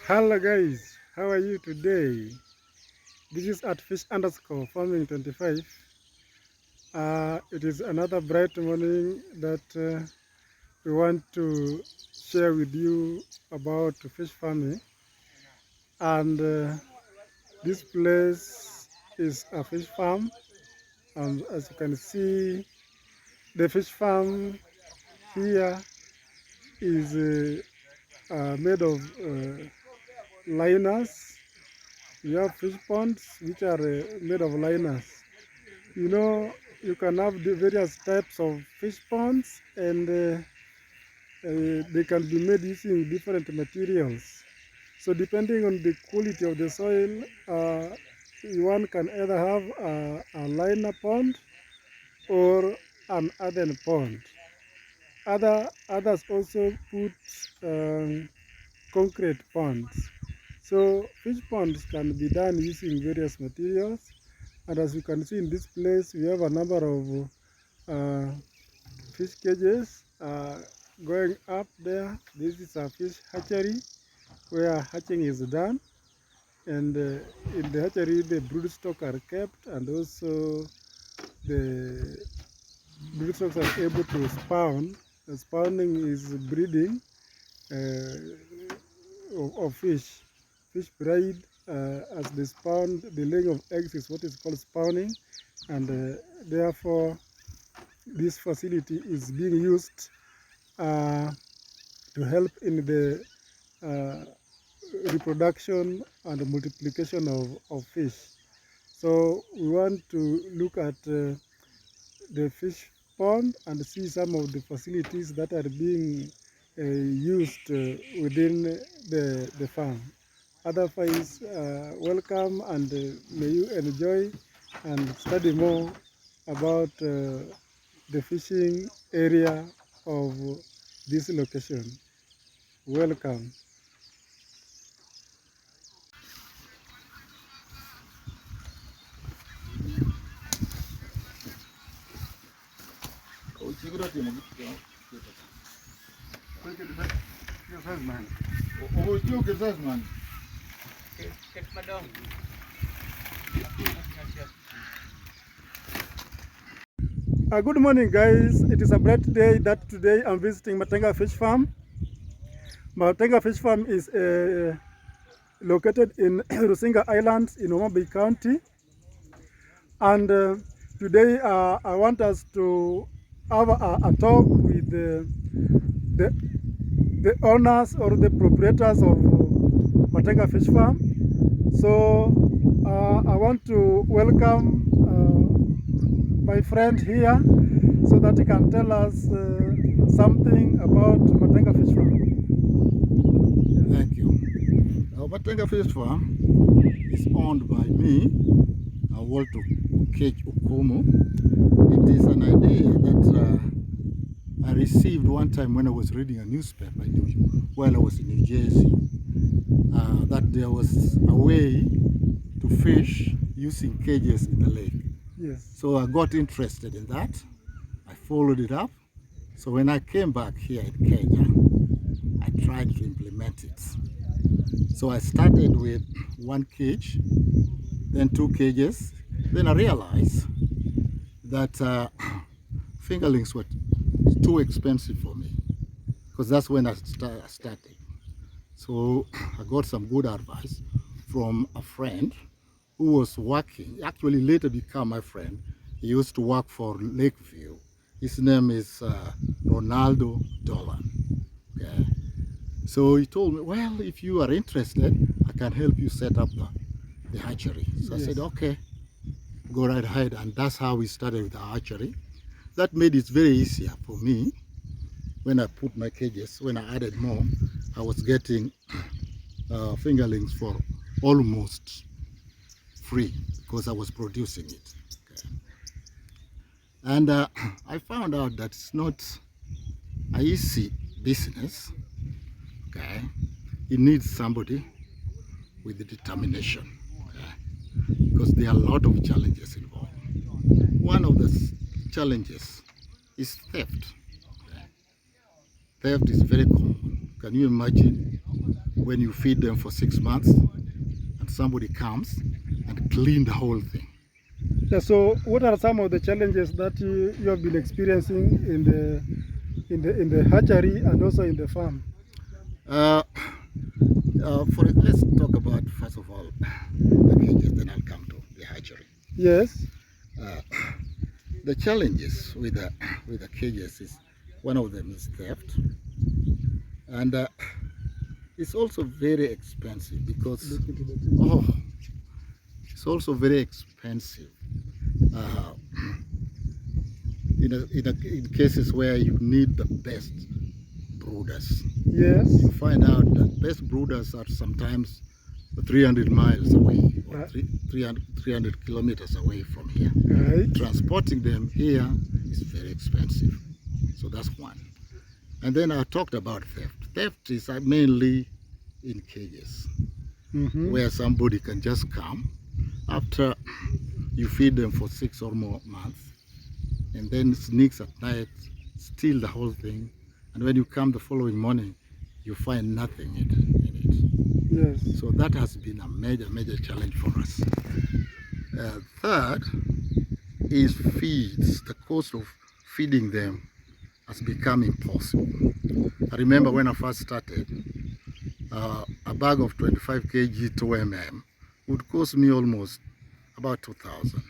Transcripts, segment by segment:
Hello guys, how are you today? This is at fish_farming25. It is another bright morning that we want to share with you about fish farming. And this place is a fish farm. And as you can see, the fish farm here is made of liners. We have fish ponds which are made of liners. You know, you can have the various types of fish ponds, and they can be made using different materials. So depending on the quality of the soil, one can either have a liner pond or an earthen pond. Others also put concrete ponds. So fish ponds can be done using various materials. And as you can see in this place, we have a number of fish cages going up there. This is a fish hatchery where hatching is done. And in the hatchery, the broodstock are kept, and also the broodstocks are able to spawn. The spawning is breeding of fish. Fish bride as they spawn. The laying of eggs is what is called spawning, and therefore this facility is being used to help in the reproduction and multiplication of fish. So we want to look at the fish pond and see some of the facilities that are being used within the farm. Otherwise, welcome, and may you enjoy and study more about the fishing area of this location. Welcome. Good morning, guys. It is a bright day that today I'm visiting Matengalfish farm. Matengalfish farm is located in RUSINGA Islands in Homa Bay County. And today I want us to have a talk with the owners or the proprietors of Matengalfish farm. So I want to welcome my friend here so that he can tell us something about Matengalfish farm. Thank you. Matengalfish farm is owned by me, Walter Cage Okumu. It is an idea that I received one time when I was reading a newspaper while I was in New Jersey, that there was a way to fish using cages in the lake. Yes. So I got interested in that. I followed it up. So when I came back here in Kenya, I tried to implement it. So I started with one cage, then 2 cages. Then I realized that fingerlings were too expensive for me, because that's when I started. So I got some good advice from a friend who was working, actually later became my friend. He used to work for Lakeview. His name is Ronaldo Dolan. Okay. So he told me, well, if you are interested, I can help you set up the hatchery. So yes. I said, okay, go right ahead. And that's how we started with the hatchery. That made it very easier for me. When I put my cages, when I added more, I was getting fingerlings for almost free because I was producing it. Okay. And I found out that it's not an easy business. Okay, it needs somebody with the determination, okay? Because there are a lot of challenges involved. One of the challenges is theft. Okay? Theft is very common. Can you imagine when you feed them for 6 months and somebody comes and clean the whole thing. Yeah, so what are some of the challenges that you have been experiencing in the hatchery and also in the farm? Let's talk about, first of all, the cages, then I'll come to the hatchery. Yes. The challenges with the cages is, one of them is theft, and it's also very expensive because it's also very expensive in cases where you need the best brooders. Yes. You find out that best brooders are sometimes 300 miles away, or 300 kilometers away from here. Right. Transporting them here is very expensive. So that's one. And then I talked about theft. Theft is mainly in cages, where somebody can just come after you feed them for 6 or more months, and then sneaks at night, steal the whole thing, and when you come the following morning, you find nothing in it. Yes. So that has been a major challenge for us. Third is feeds. The cost of feeding them has become impossible. I remember when I first started, a bag of 25 kg 2 would cost me almost about 2,000.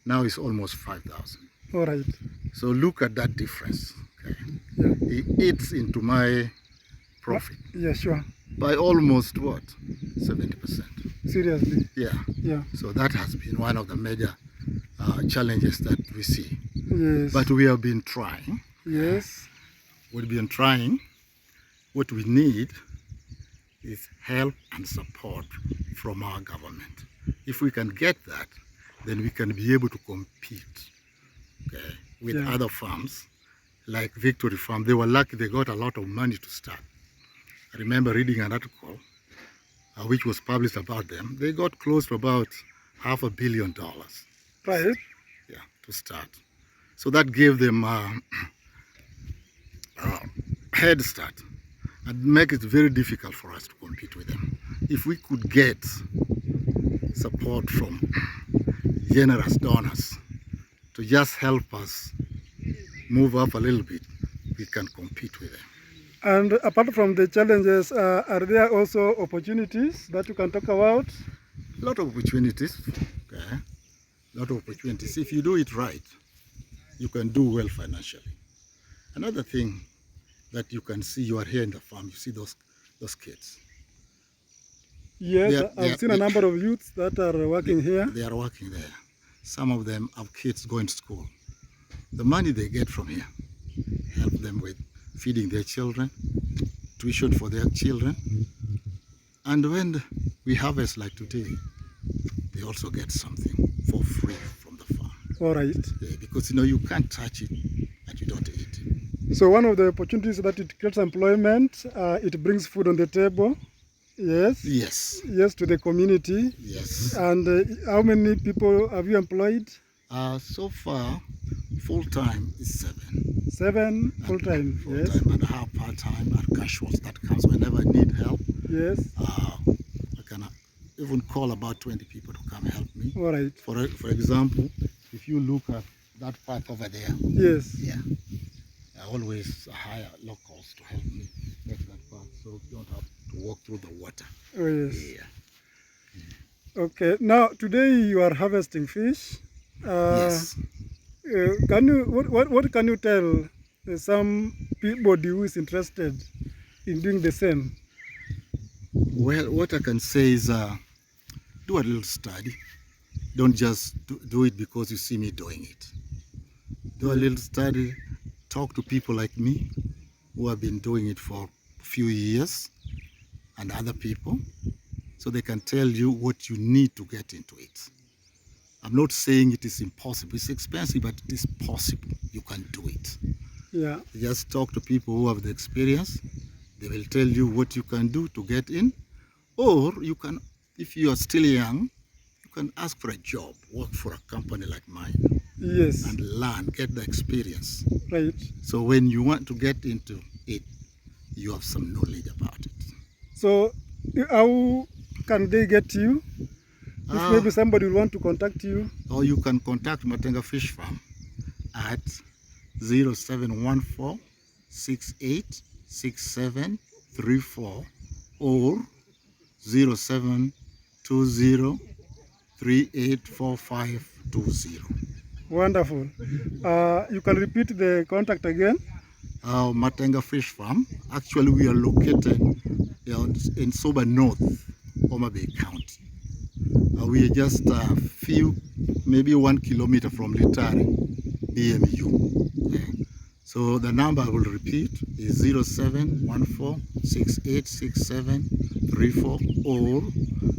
Now it's almost 5,000. All right. So look at that difference. Okay. Yeah. It eats into my profit Yeah, sure. by almost what? 70%. Seriously. Yeah. Yeah. So that has been one of the major challenges that we see. Yes. But we have been trying. Yes. We've been trying. What we need is help and support from our government. If we can get that, then we can be able to compete, okay, with other farms like Victory Farm. They were lucky, they got a lot of money to start. I remember reading an article which was published about them. They got close to about $500 million. Right. Yeah, to start. So that gave them head start and make it very difficult for us to compete with them. If we could get support from generous donors to just help us move up a little bit, we can compete with them. And apart from the challenges, are there also opportunities that you can talk about? A lot of opportunities. Okay? A lot of opportunities. If you do it right, you can do well financially. Another thing that you can see, you are here in the farm, you see those kids. Yes, I've seen a number of youths that are working here. They are working there. Some of them have kids going to school. The money they get from here help them with feeding their children, tuition for their children. And when we harvest like today, they also get something for free from the farm. All right. Yeah, because you can't touch it and you don't eat it. So one of the opportunities that it creates employment, it brings food on the table. Yes. Yes. Yes, to the community. Yes. And how many people have you employed? So far, full-time is 7. 7 full-time. Full-time, yes. and half part-time and casuals that comes whenever I need help. Yes. I can even call about 20 people to come help me. All right. For example, if you look at that path over there. Yes. Yeah. I always hire locals to help me make that path, so you don't have to walk through the water. Oh yes. Yeah. Okay. Now today you are harvesting fish. Yes. Can you what can you tell somebody who is interested in doing the same? Well, what I can say is do a little study. Don't just do it because you see me doing it. Do a little study. Talk to people like me who have been doing it for a few years, and other people, so they can tell you what you need to get into it. I'm not saying it is impossible. It's expensive, but it is possible. You can do it. Yeah. Just talk to people who have the experience. They will tell you what you can do to get in. Or you can, if you are still young, you can ask for a job, work for a company like mine. Yes. And learn, get the experience. Right. So when you want to get into it, you have some knowledge about it. So how can they get you? If maybe somebody will want to contact you. Or you can contact Matengalfish Farm at 0714 686734 or 0720 384520. Wonderful. You can repeat the contact again. Matengalfish Farm. Actually, we are located in Soba North, Homa Bay County. We are just a few, maybe 1 kilometer from Litari, DMU. Okay. So the number I will repeat is 0714 686734 or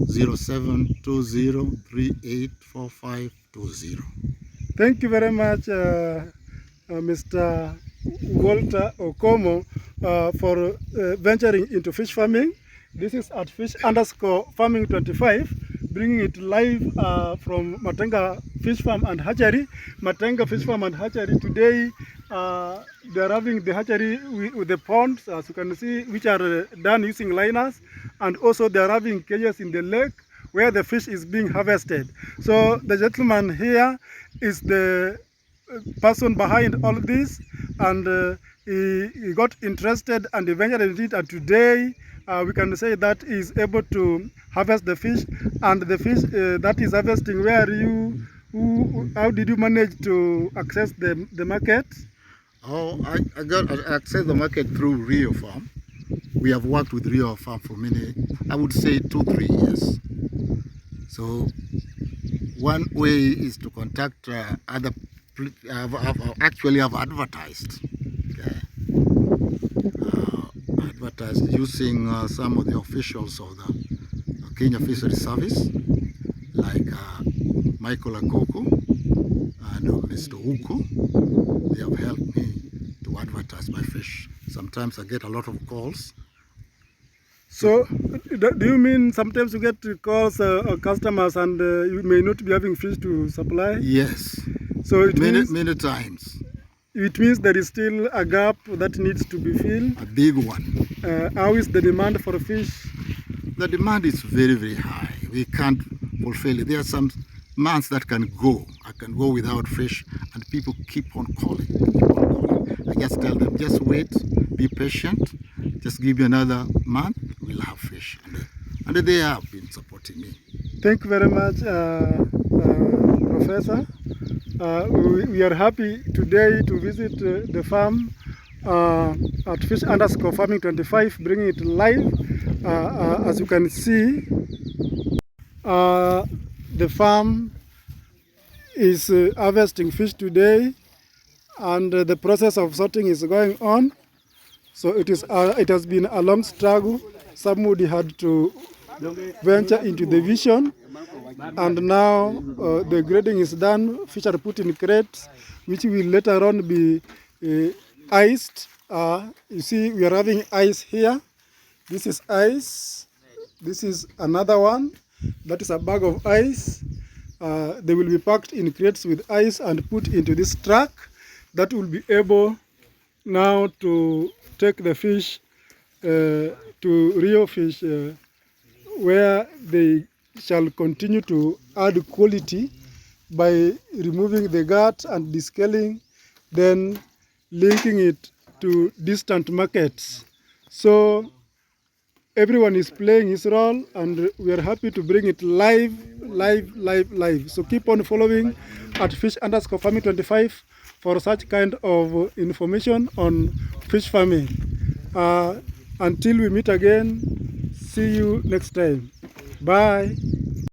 0720 384520. Thank you very much, Mr. Walter Okomo, for venturing into fish farming. This is at fish_farming 25, bringing it live from Matenga Fish Farm and Hatchery. Matenga Fish Farm and Hatchery today, they are having the hatchery with the ponds, as you can see, which are done using liners, and also they are having cages in the lake where the fish is being harvested. So the gentleman here is the person behind all this, and he got interested and he ventured into it, and today we can say that he is able to harvest the fish. And the fish that is harvesting, where how did you manage to access the market? Oh, I got access the market through Rio Farm. We have worked with Rio Farm for many, I would say 2-3 years. So one way is to contact other. Actually, I've advertised. Okay. Advertised using some of the officials of the Kenya Fisheries Service, like Michael Akoko and Mr. Uko. They have helped me to advertise my fish. Sometimes I get a lot of calls. So, do you mean sometimes you get calls customers and you may not be having fish to supply? Yes. So it means many times. It means there is still a gap that needs to be filled. A big one. How is the demand for fish? The demand is very, very high. We can't fulfill it. There are some months that I can go without fish, and people keep on calling. I just tell them, just wait, be patient, just give me another month, we'll have fish. And they have been supporting me. Thank you very much, Professor. We are happy today to visit the farm at fish_farming 25, bringing it live. As you can see, the farm is harvesting fish today, and the process of sorting is going on. So it has been a long struggle. Somebody had to venture into the vision, and now the grading is done. Fish are put in crates, which will later on be iced. You see, we are having ice here. This is ice. This is another one. That is a bag of ice. They will be packed in crates with ice and put into this truck that will be able now to take the fish to Rio Fish, where they shall continue to add quality by removing the gut and descaling, then linking it to distant markets. So everyone is playing his role, and we are happy to bring it live. So keep on following at fish_farming 25 for such kind of information on fish farming. Until we meet again, see you next time. Bye.